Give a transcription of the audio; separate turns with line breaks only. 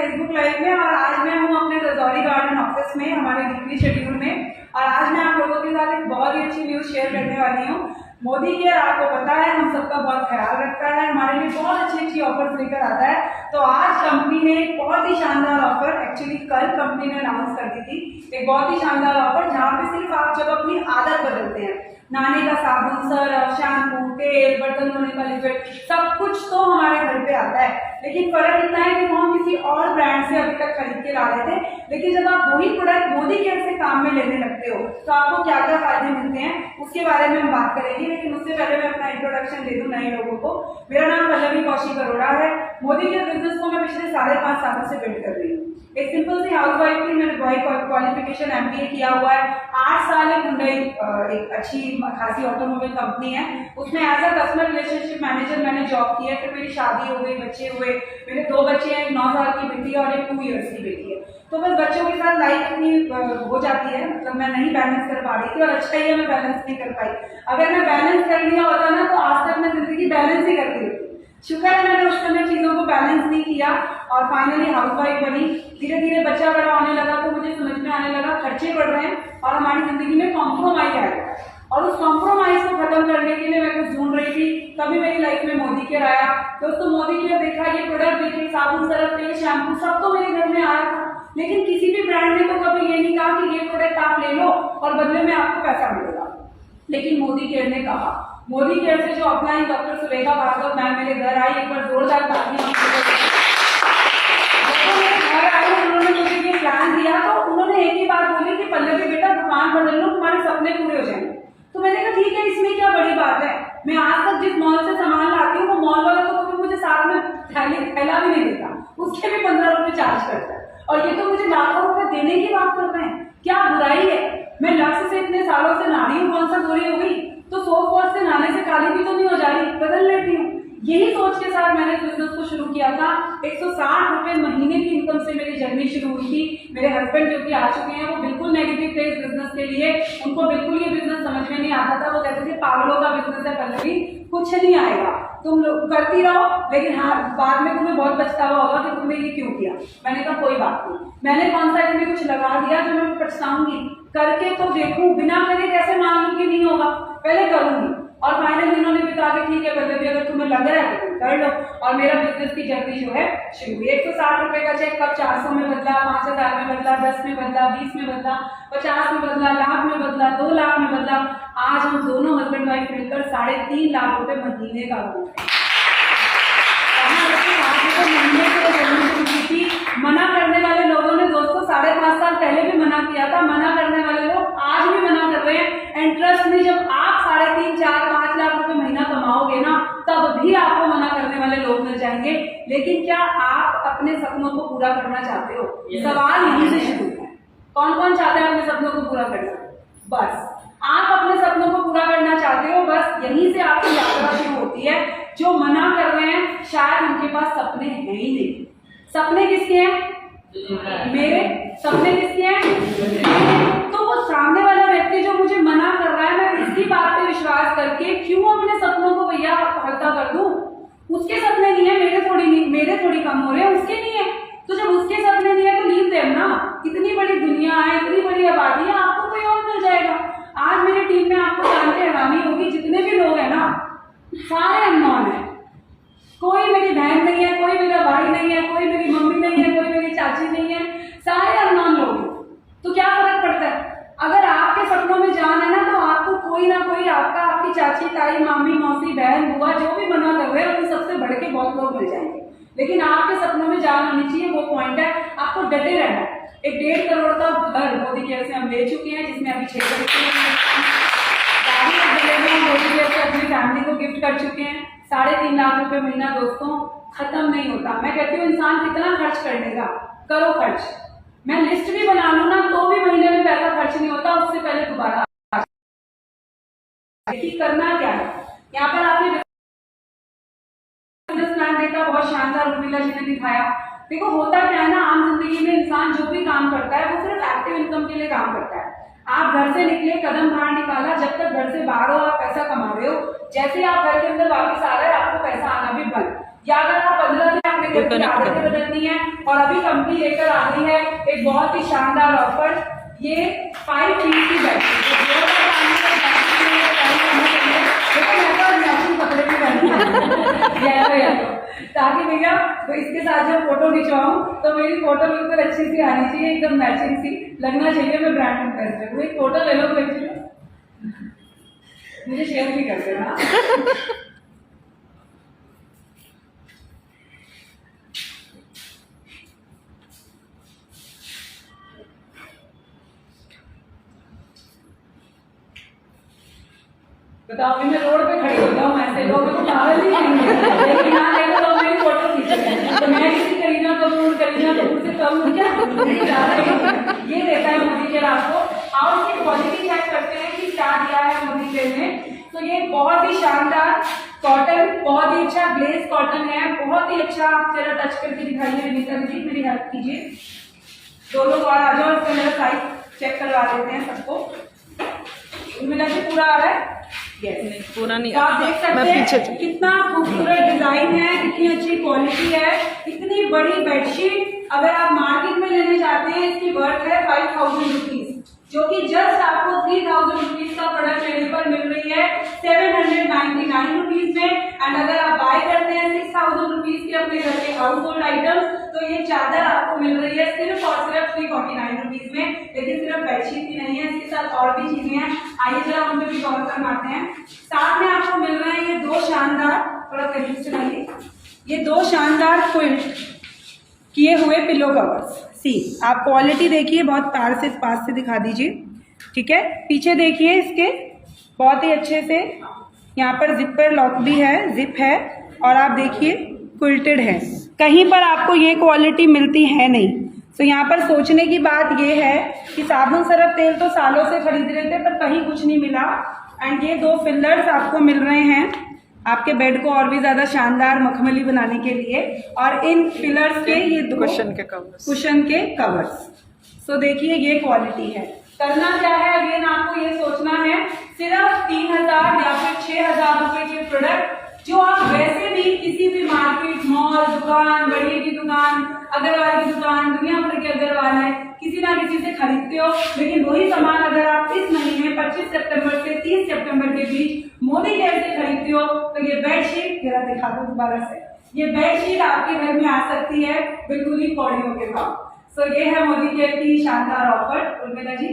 Facebook live में। और आज मैं हूँ अपने रजौरी गार्डन ऑफिस में, हमारे वीकली शेड्यूल में। और आज मैं आप लोगों के साथ एक बहुत ही अच्छी न्यूज़ शेयर करने वाली हूँ। मोदी केयर आपको पता है हम सबका बहुत ख्याल रखता है, हमारे लिए बहुत अच्छी अच्छी ऑफर्स लेकर आता है। तो आज कंपनी ने एक बहुत ही शानदार ऑफर, एक्चुअली कल कंपनी ने अनाउंस कर दी थी एक बहुत ही शानदार ऑफर, जहाँ पे सिर्फ आप जब अपनी आदत बदलते हैं, नहाने का साबुन, सर्फ, शैम्पू, तेल, बर्तन धोने का लिक्विड, सब कुछ तो हमारे घर पे आता है। लेकिन फर्क इतना है कि वो हम किसी और ब्रांड से अभी तक खरीद के ला रहे थे। लेकिन जब आप वही प्रोडक्ट मोदी केयर से काम में लेने लगते हो तो आपको क्या क्या फायदे मिलते हैं उसके बारे में हम बात करेंगे। लेकिन उससे पहले मैं अपना इंट्रोडक्शन दे दूं नए लोगों को। मेरा नाम पल्लवी कौशिक अरोड़ा है। मोदी केयर बिजनेस को मैं पिछले 5.5 सालों से बिल्ड कर रही हूँ। एक सिंपल सी हाउसवाइफ थी, मैंने क्वालिफिकेशन MBA किया हुआ है। 8 साल एक हुंडई, एक अच्छी खासी ऑटोमोबाइल कंपनी है, उसमें as a customer relationship manager मैंने जॉब किया। फिर मेरी शादी हो गई, बच्चे हुए। मेरे 2 बच्चे हैं, एक 9 साल की बेटी है और एक 2 इयर्स की बेटी है। तो बस बच्चों के साथ लाइफ इतनी हो जाती है, मतलब मैं नहीं बैलेंस कर पा रही थी। और अच्छा ही है मैं बैलेंस नहीं कर पाई। अगर मैं बैलेंस कर लिया होता ना तो आज तक मैं जिंदगी बैलेंस ही करती होती। शुक्र है मैंने उस समय चीज़ों को बैलेंस नहीं किया और फाइनली हाउसवाइफ बनी। धीरे धीरे बच्चा बड़ा होने लगा तो मुझे समझ में आने लगा खर्चे बढ़ रहे हैं और हमारी जिंदगी में कॉम्प्रोमाइज आएगा। और उस कॉम्प्रोमाइज को खत्म करने के लिए मैं कुछ ढूंढ रही थी, तभी मेरी लाइफ में मोदी केयर आया। दोस्तों मोदी केयर देखा, ये प्रोडक्ट देखे, साबुन, सर्फ, तेल, शैम्पू सब तो मेरे घर में आया था। लेकिन किसी भी ब्रांड ने तो कभी ये नहीं कहा कि ये प्रोडक्ट आप ले लो और बदले में आपको पैसा मिलेगा। लेकिन मोदी केयर ने कहा। मोदी केयर से जो upline doctor Surekha Bhargav ma'am मेरे घर आई, एक बार जोरदार तालियां। जब मेरे घर आई उन्होंने मुझे ये प्लान दिया तो उन्होंने एक ही बात बोली कि पल्लवी बेटा दुकान बदल लो, तुम्हारे सपने पूरे हो जाएंगे। तो मैंने कहा ठीक है, इसमें क्या बड़ी बात है। मैं आज तक जिस मॉल से सामान लाती हूँ वो मॉल वाला तो कभी मुझे साथ में थैला भी नहीं देता, उसके भी 15 रुपए चार्ज करता है। और ये तो मुझे लाखों रुपए देने की बात कर रहे हैं, क्या बुराई है। मैं लक्ष्य से इतने सालों से नहा रही हूँ, कौन सा बुरी हो गई। तो सोप वॉश से नहाने से काली भी तो नहीं हो जा रही, बदल लेती हूँ। यही सोच के साथ मैंने बिजनेस को शुरू किया था। 160 रुपए महीने की इनकम से मेरी जर्नी शुरू हुई थी। मेरे हस्बैंड जो कि आ चुके हैं वो बिल्कुल नेगेटिव थे इस बिजनेस के लिए, उनको बिल्कुल ये बिजनेस समझ में नहीं आता था। वो कहते थे पागलों का बिजनेस है पल्लवी, कुछ नहीं आएगा, तुम लोग करती रहो, लेकिन हाँ बाद में तुम्हें बहुत पछतावा होगा कि तुमने ये क्यों किया। मैंने कहा कोई बात नहीं, मैंने कौन सा इसमें कुछ लगा दिया जो मैं पछताऊंगी, करके तो देखूं, बिना करे कैसे मान लूं कि नहीं होगा, पहले करूंगी। और फाइनली इन्होंने बता दिया ठीक है पल्लवी अगर तुम्हें लग रहा है तो तुम कर लो। और मेरा बिजनेस की जर्नी जो है शुरू हुई। 160 रुपए का चेक कब 400 में बदला, 5000 में बदला, 10 में बदला, 20 में बदला, 50 में बदला, लाख में बदला, 2 लाख में बदला। आज हम दोनों हस्बैंड वाइफ मिलकर 3.5 लाख रुपए महीने का लोन है। महीने की मना करने वाले लोगों ने दोस्तों 5.5 साल पहले भी मना किया था। मना करने वाले लोग आज भी मना कर रहे हैं। इंटरेस्ट में जब आप 3.5, 4, 5 लाख रुपए महीना कमाओगे ना तब भी आपको मना करने वाले लोग मिल जाएंगे। लेकिन क्या आप अपने सपनों को पूरा करना चाहते हो? सवाल यहीं से शुरू है। कौन कौन चाहते हैं अपने सपनों को पूरा करना? बस आप अपने सपनों को पूरा करना चाहते हो, बस यहीं से आपकी यात्रा शुरू होती है। जो मना कर रहे हैं शायद उनके पास सपने हैं ही नहीं। सपने किसके हैं? मेरे। सपने किसके हैं? तो वो सामने वाला व्यक्ति जो मुझे मना कर रहा है, मैं इसकी बात पे विश्वास करके क्यों अपने सपनों को भैया हल्का कर दूं? उसके सपने नहीं है, मेरे थोड़ी कम हो रहे हैं, उसके नहीं है। तो जब उसके सपने नहीं है तो लीव देम ना। इतनी बड़ी दुनिया है, इतनी बड़ी आबादी है, आपको कोई और मिल जाएगा। आज मेरी टीम में आपको जान के हैरानी होगी, जितने भी लोग हैं ना सारे अननोन है। कोई मेरी बहन नहीं है, कोई मेरा भाई नहीं है, कोई मेरी मम्मी नहीं है, कोई मेरी चाची नहीं है, सारे अननोन लोग हैं। तो क्या फर्क पड़ता है? अगर आपके सपनों में जान है ना तो आपको कोई ना कोई, आपकी चाची, ताई, मामी, मौसी, बहन, बुआ जो भी मना कर रहे हैं उन सबसे बढ़ के बहुत लोग मिल जाएंगे। लेकिन आपके सपनों में जान होनी चाहिए, वो पॉइंट है। आपको डटे रहना है। एक 1.5 करोड़ का घर मोदी केयर से हम ले चुके हैं, जिसमें अभी 6 बच्चे मोदी केयर से अपनी फैमिली को गिफ्ट कर चुके हैं। 3.5 लाख रुपए महीना दोस्तों खत्म नहीं होता। मैं कहती हूँ इंसान कितना खर्च कर लेगा, करो खर्च। मैं लिस्ट भी बना लूँ ना तो भी महीने में पैसा खर्च नहीं होता, उससे पहले दोबारा। करना क्या है यहाँ पर आपने बिजनेस प्लान देखा, बहुत शानदार उर्मिला जी ने दिखाया। देखो होता क्या है ना, आम जिंदगी में इंसान जो भी काम करता है वो सिर्फ एक्टिव इनकम के लिए काम करता है। आप घर से निकले, कदम बाहर निकाला, जब तक घर से बाहर हो आप पैसा कमा रहे हो। जैसे आप घर के अंदर वापस आ रहे हैं आपको पैसा आना भी बंद। या अगर आप 15 दिन अपने घर की आदतें बदलनी है और अभी कंपनी लेकर आ रही है एक बहुत ही शानदार ऑफर, ये 5 पीस की बेडशीट ताकि भैया तो इसके साथ जब फोटो खिंचवाऊं तो मेरी फोटो बिल्कुल अच्छी सी आनी चाहिए, एकदम मैचिंग सी लगना चाहिए, मैं ब्रांड एम्बेसडर हूँ। एक फोटो ले लो मुझे शेयर भी कर देना। बताओ मैं रोड पे खड़ी हो जाऊँ ऐसे लोग तो पागल ही कहेंगे, लेकिन यहाँ देखो लोग मेरी फोटो खींच रहे हैं, तो मैं किसी करीना कपूर से कम क्या ये देता है मोदी केयर आपको। और इसकी क्वालिटी चेक करते हैं कि क्या दिया है मोदी केयर ने। तो ये बहुत ही शानदार कॉटन, बहुत ही अच्छा ग्लेज कॉटन है, बहुत ही अच्छा। आप जरा टच करके दिखाइए विनीता दीदी, मेरी हेल्प कीजिए। दो लोग और आ जाओ, इसका मेरा साइज चेक करवा देते हैं सबको। उम्मीद है पूरा आ रहा है, नहीं पूरा नहीं। तो आप देख सकते हैं कितना खूबसूरत डिजाइन है, कितनी अच्छी क्वालिटी है, इतनी बड़ी बेडशीट। अगर आप मार्केट में लेने जाते हैं इसकी वर्थ है 5000 रुपीज, जो कि जस्ट आपको 3000 रुपीज का प्रोडक्ट लेने पर मिल रही है 799 रुपीज में। एंड अगर आप बाय करते हैं 6000 रुपीज के अपने घर के हाउस होल्ड आइटम्स, तो ये चादर आपको मिल रही है सिर्फ और सिर्फ 349 रुपीज में। लेकिन सिर्फ बेडशीट ही नहीं है, इसके साथ और भी चीजें हैं, आइए जरा हम पे भी गौर करवाते हैं। साथ में आपको मिल रहे हैं ये दो शानदार, थोड़ा करीब से लाइए, ये दो शानदार क्विल्ट किए हुए पिलो कवर्स। सी आप क्वालिटी देखिए, बहुत पास से दिखा दीजिए, ठीक है। पीछे देखिए इसके बहुत ही अच्छे से, यहाँ पर जिपर लॉक भी है, जिप है, और आप देखिए क्विल्टेड है। कहीं पर आपको ये क्वालिटी मिलती है नहीं। तो यहाँ पर सोचने की बात ये है कि साबुन सरफ तेल तो सालों से खरीद रहे थे पर कहीं कुछ नहीं मिला। एंड ये दो फिलर्स आपको मिल रहे हैं आपके बेड को और भी ज्यादा शानदार मखमली बनाने के लिए। और इन पिलर्स के ये दो कुशन के कवर्स। सो देखिए ये क्वालिटी है। करना क्या है, अगेन आपको ये सोचना है सिर्फ 3000 या फिर 6000 रुपए के प्रोडक्ट जो आप वैसे भी किसी भी मार्केट, मॉल, दुकान, बड़ी की दुकान, अगरवाल की दुकान, दुनिया भर के अगरवाल है, किसी ना किसी से खरीदते हो। लेकिन वही सामान अगर आप इस महीने 25 सितंबर से 30 सितंबर के बीच मोदी केयर से खरीदते हो तो ये बेडशीट, जरा दिखा दो दोबारा से, ये बेडशीट आपके घर में आ सकती है बिल्कुल ही पौड़ियों के भाव। सो ये है मोदी केयर की शानदार ऑफर। उर्मिला जी।